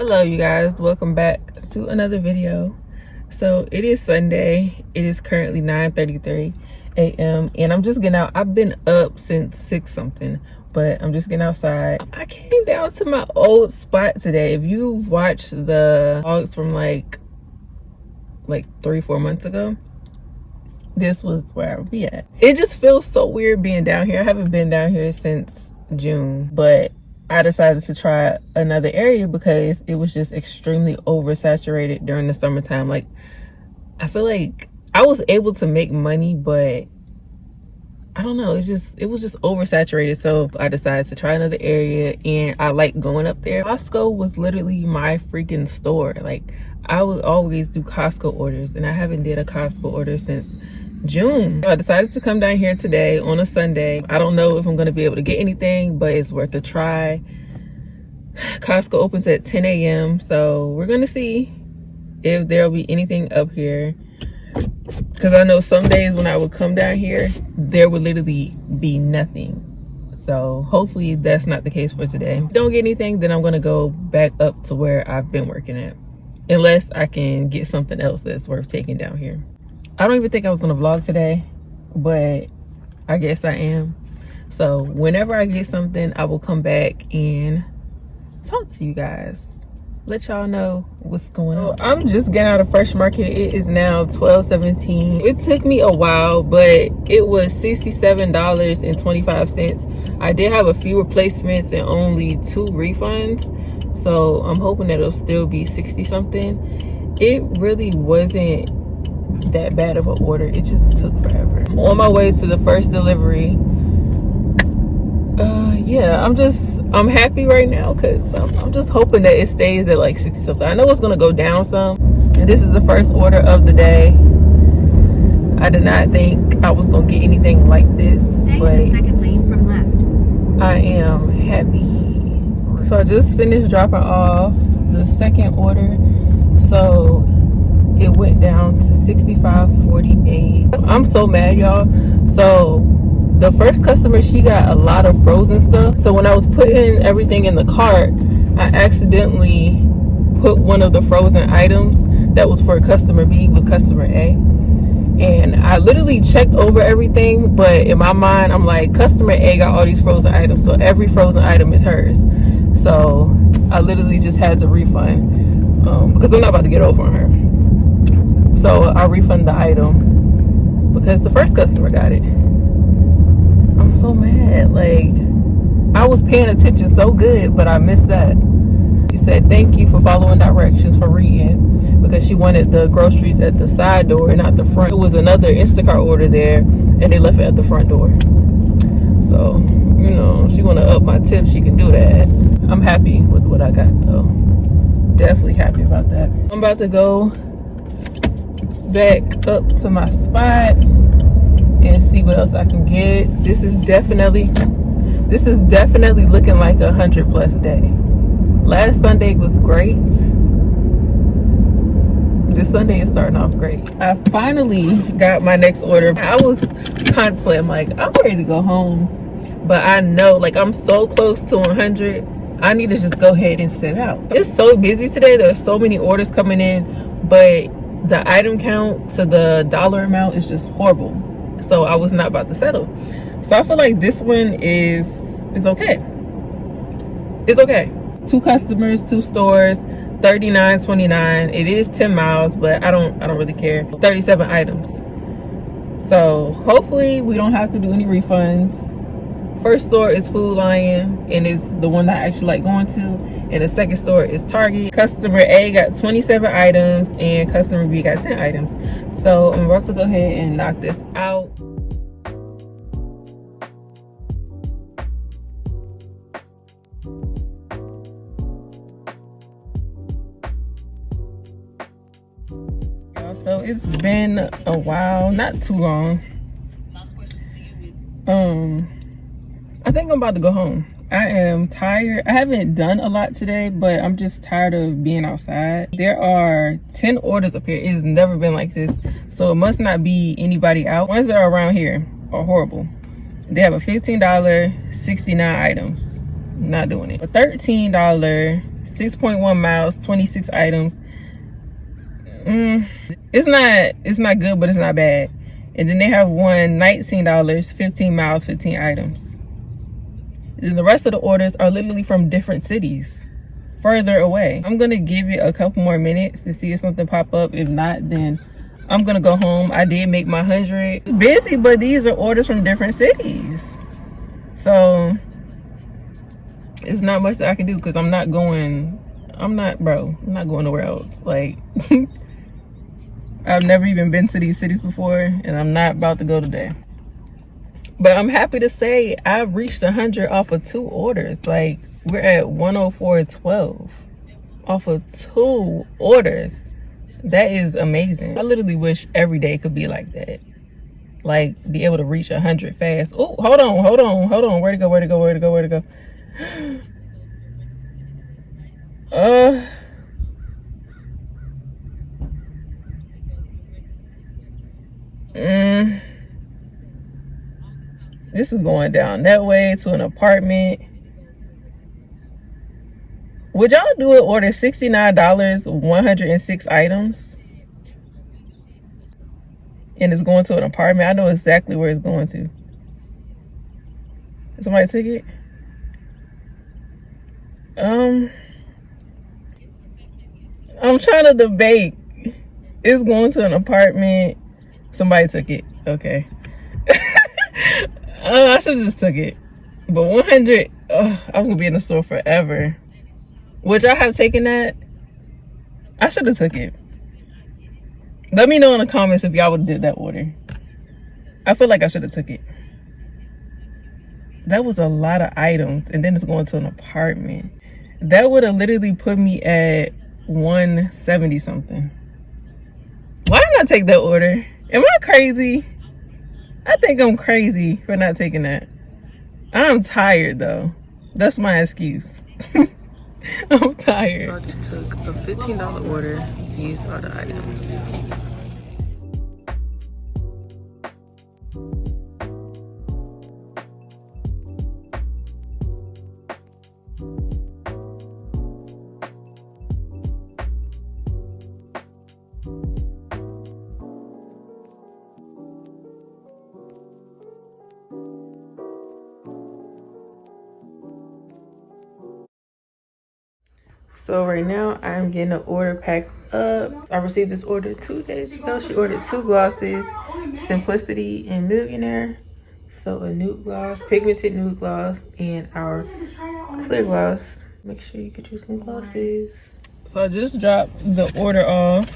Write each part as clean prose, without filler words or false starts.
Hello you guys, welcome back to another video. So it is Sunday. It is currently 9:33 a.m. and I'm just getting out. I've been up since 6 something, but I'm just getting outside. I came down to my old spot today. If you've watched the vlogs from like 3-4 months ago, this was where I would be at. It just feels so weird being down here. I haven't been down here since June, but I decided to try another area because it was just extremely oversaturated during the summertime. Like, I feel like I was able to make money, but I don't know, it was just oversaturated. So I decided to try another area, and I like going up there. Costco was literally my freaking store. Like, I would always do Costco orders, and I haven't did a Costco order since June. So I decided to come down here today on a Sunday. I don't know if I'm going to be able to get anything, but it's worth a try. Costco opens at 10 a.m. so we're going to see if there'll be anything up here, because I know some days when I would come down here there would literally be nothing. So hopefully that's not the case for today. If I don't get anything, then I'm going to go back up to where I've been working at, unless I can get something else that's worth taking down here. I don't even think I was gonna vlog today, but I guess I am. So whenever I get something, I will come back and talk to you guys, let y'all know what's going on. I'm just getting out of Fresh Market. It is now 12:17. It took me a while, but it was $67.25. I did have a few replacements and only 2 refunds, so I'm hoping that it'll still be 60 something. It really wasn't that bad of an order. It just took forever. I'm on my way to the first delivery. Yeah, I'm happy right now because I'm just hoping that it stays at like 60 something. I know it's gonna go down some. This is the first order of the day. I did not think I was gonna get anything like this. Stay in the second lane from left. I am happy. So I just finished dropping off the second order. So it went down to $65.48. I'm so mad, y'all. So the first customer, she got a lot of frozen stuff. So when I was putting everything in the cart, I accidentally put one of the frozen items that was for customer B with customer A. And I literally checked over everything, but in my mind, I'm like, customer A got all these frozen items, so every frozen item is hers. So I literally just had to refund because I'm not about to get over on her. So I refunded the item because the first customer got it. I'm so mad. Like, I was paying attention so good, but I missed that. She said, thank you for following directions for reading, because she wanted the groceries at the side door and not the front. It was another Instacart order there, and they left it at the front door. So, you know, she want to up my tip, she can do that. I'm happy with what I got, though. Definitely happy about that. I'm about to go back up to my spot and see what else I can get. This is definitely looking like 100+ day. Last Sunday was great. This Sunday is starting off great. I finally got my next order. I was contemplating, I'm like, I'm ready to go home, but I know, like, I'm so close to 100. I need to just go ahead and sit out. It's so busy today. There's so many orders coming in, but the item count to the dollar amount is just horrible. So I was not about to settle. So I feel like this one is okay. It's okay. 2 customers, 2 stores, $39.29. It is 10 miles, but I don't really care. 37 items. So hopefully we don't have to do any refunds. First store is Food Lion, and it's the one that I actually like going to. And the second store is Target. Customer A got 27 items and customer B got 10 items. So I'm about to go ahead and knock this out. So it's been a while, not too long. I think I'm about to go home. I am tired. I haven't done a lot today, but I'm just tired of being outside. There are 10 orders up here. It has never been like this, so it must not be anybody out. Ones that are around here are horrible. They have a $15, 69 items. Not doing it. A $13, 6.1 miles, 26 items. It's not good, but it's not bad. And then they have one $19, 15 miles, 15 items. And the rest of the orders are literally from different cities, further away. I'm gonna give it a couple more minutes to see if something pop up. If not, then I'm gonna go home. I did make my 100. Busy, but these are orders from different cities. So it's not much that I can do because I'm not going nowhere else. Like, I've never even been to these cities before, and I'm not about to go today. But I'm happy to say I've reached 100 off of 2 orders. Like, we're at 104.12 off of 2 orders. That is amazing. I literally wish every day could be like that. Like, be able to reach 100 fast. Oh, hold on. Where to go? This is going down that way to an apartment. Would y'all do it? Order $69, 106 items, and it's going to an apartment. I know exactly where it's going to. Somebody took it. I'm trying to debate. It's going to an apartment. Somebody took it. Okay. I should have just took it. But 100, I was gonna be in the store forever. Would y'all have taken that? I should have took it. Let me know in the comments if y'all would have did that order. I feel like I should have took it. That was a lot of items, and then it's going to an apartment. That would have literally put me at 170 something. Why didn't I take that order? Am I crazy? I think I'm crazy for not taking that. I'm tired though. That's my excuse. I'm tired. So I just took a $15 order. These are the items. So right now I'm getting an order packed up. I received this order 2 days ago. She ordered 2 glosses, Simplicity and Millionaire. So a nude gloss, pigmented nude gloss, and our clear gloss. Make sure you get you some glosses. So I just dropped the order off.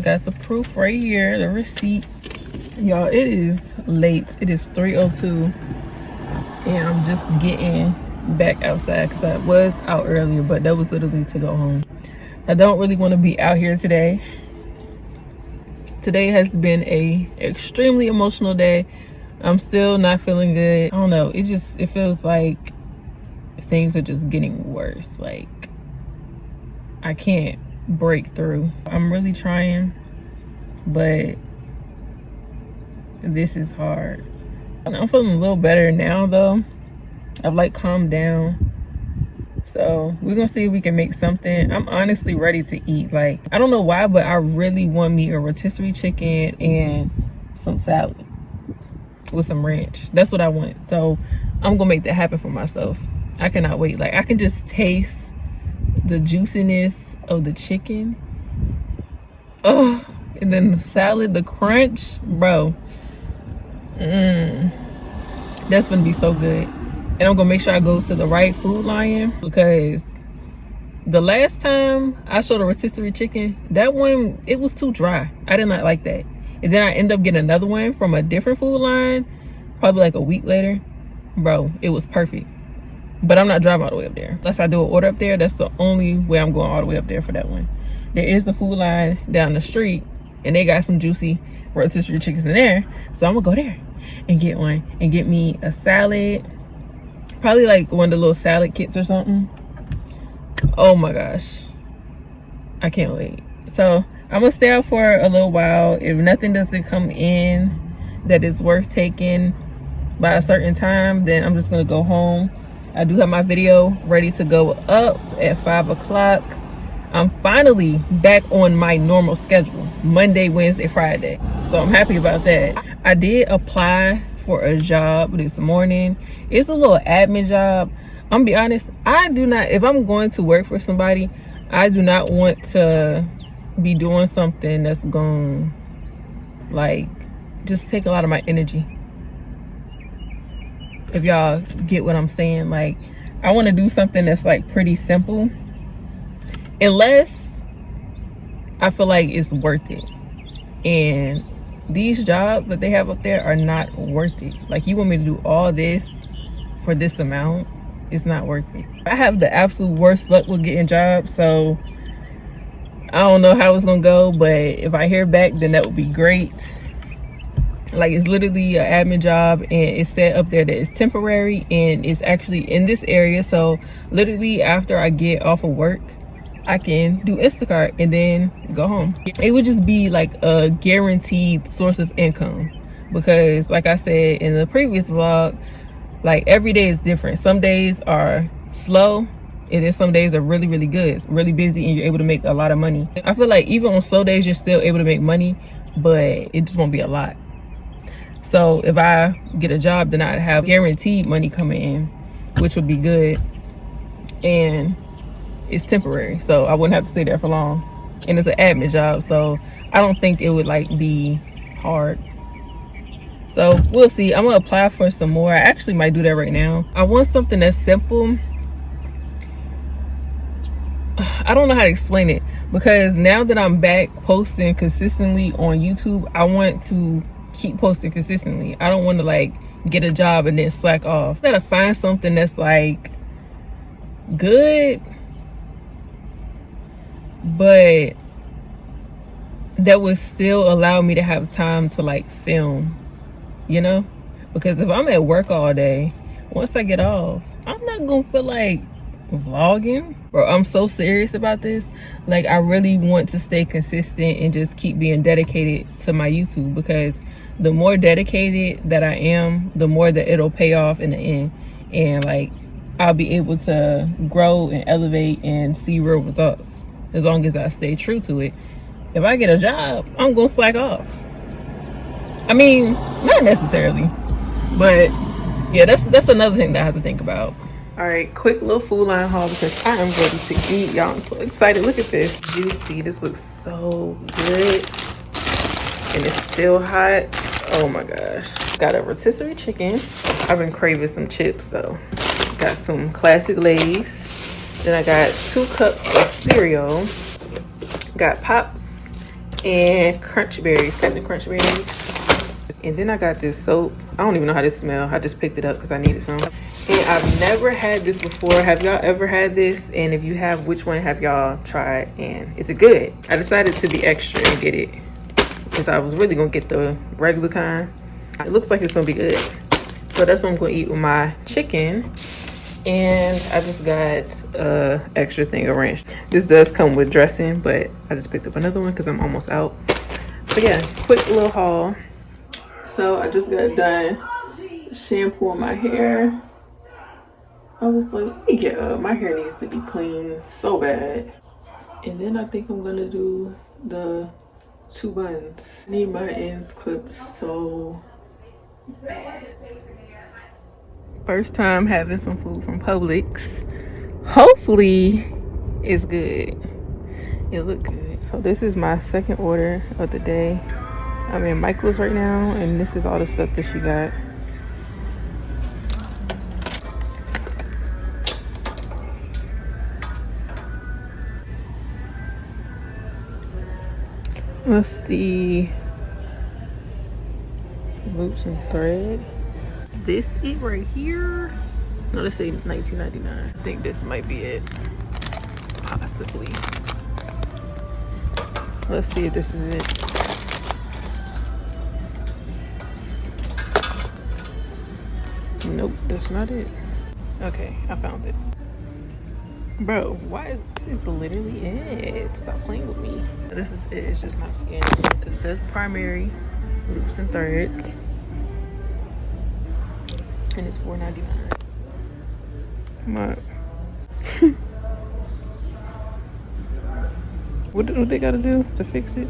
Got the proof right here, the receipt. Y'all, it is late. It is 3:02, and I'm just getting back outside because I was out earlier, but that was literally to go home. I don't really want to be out here today. Today has been a extremely emotional day. I'm still not feeling good. I don't know, it feels like things are just getting worse. Like, I can't break through. I'm really trying, but this is hard. I'm feeling a little better now though. I've like calmed down, so we're gonna see if we can make something. I'm honestly ready to eat. Like, I don't know why, but I really want me a rotisserie chicken and some salad with some ranch. That's what I want. So I'm gonna make that happen for myself. I cannot wait. Like, I can just taste the juiciness of the chicken. Oh, and then the salad, the crunch, bro. That's gonna be so good. And I'm gonna make sure I go to the right Food Lion, because the last time I showed a rotisserie chicken, that one, it was too dry. I did not like that. And then I ended up getting another one from a different Food Lion, probably like a week later. Bro, it was perfect. But I'm not driving all the way up there. Unless I do an order up there, that's the only way I'm going all the way up there for that one. There is the Food Lion down the street, and they got some juicy rotisserie chickens in there. So I'm gonna go there and get one, and get me a salad. Probably like one of the little salad kits or something. Oh my gosh, I can't wait. So I'm gonna stay out for a little while. If nothing doesn't come in that is worth taking by a certain time, then I'm just gonna go home. I do have my video ready to go up at 5 o'clock. I'm finally back on my normal schedule, Monday, Wednesday, Friday. So I'm happy about that. I did apply for a job this morning. It's a little admin job. I'm gonna be honest, I do not, if I'm going to work for somebody, I do not want to be doing something that's going to like just take a lot of my energy. If y'all get what I'm saying, like I want to do something that's like pretty simple, unless I feel like it's worth it. And these jobs that they have up there are not worth it. Like, you want me to do all this for this amount? It's not worth it. I have the absolute worst luck with getting jobs, so I don't know how it's gonna go, but if I hear back, then that would be great. Like, it's literally an admin job, and it's set up there that it's temporary, and it's actually in this area. So literally after I get off of work, I can do Instacart and then go home. It would just be like a guaranteed source of income, because like I said in the previous vlog, like every day is different. Some days are slow, and then some days are really, really good. It's really busy and you're able to make a lot of money. I feel like even on slow days, you're still able to make money, but it just won't be a lot. So if I get a job, then I'd have guaranteed money coming in, which would be good. And it's temporary, so I wouldn't have to stay there for long. And it's an admin job, so I don't think it would like be hard. So we'll see. I'm gonna apply for some more. I actually might do that right now. I want something that's simple. I don't know how to explain it, because now that I'm back posting consistently on YouTube, I want to keep posting consistently. I don't want to like get a job and then slack off. I gotta find something that's like good, but that would still allow me to have time to like film, you know? Because if I'm at work all day, once I get off, I'm not gonna feel like vlogging. Bro, I'm so serious about this. Like, I really want to stay consistent and just keep being dedicated to my YouTube, because the more dedicated that I am, the more that it'll pay off in the end. And like, I'll be able to grow and elevate and see real results as long as I stay true to it. If I get a job, I'm gonna slack off. I mean, not necessarily, but yeah, that's another thing that I have to think about. All right, quick little food line haul, because I am ready to eat. Y'all, I'm so excited. Look at this, juicy. This looks so good, and it's still hot. Oh my gosh. Got a rotisserie chicken. I've been craving some chips, so got some classic Lay's. Then I got 2 cups of cereal. Got Pops and Crunch Berries, Captain Crunch Berries. And then I got this soap. I don't even know how this smells. I just picked it up because I needed some. And I've never had this before. Have y'all ever had this? And if you have, which one have y'all tried? And is it good? I decided to be extra and get it, because I was really gonna get the regular kind. It looks like it's gonna be good. So that's what I'm gonna eat with my chicken. And I just got a extra thing of ranch. This does come with dressing, but I just picked up another one because I'm almost out. So yeah, quick little haul. So I just got done shampooing my hair. I was like, let me get up. My hair needs to be clean so bad. And then I think I'm gonna do the 2 buns. I need my ends clipped so bad. First time having some food from Publix. Hopefully it's good. It looked good. So this is my second order of the day. I'm in Michael's right now, and this is all the stuff that she got. Let's see. Loops and thread. This it right here. No, let's say $19.99. I think this might be it. Possibly. Let's see if this is it. Nope, that's not it. Okay, I found it. Bro, why is this is literally it? Stop playing with me. This is it. It's just not scanning. It says primary loops and threads, and it's $4.99. My what they gotta do to fix it?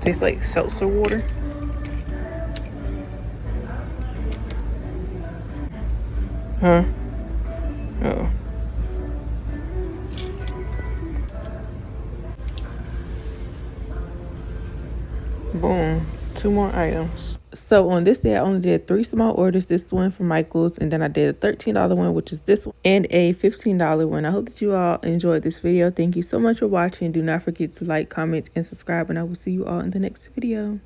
Tastes like seltzer water. Huh? Oh. Boom. 2 more items. So on this day, I only did 3 small orders. This one from Michael's, and then I did a $13 one, which is this one, and a $15 one. I hope that you all enjoyed this video. Thank you so much for watching. Do not forget to like, comment, and subscribe, and I will see you all in the next video.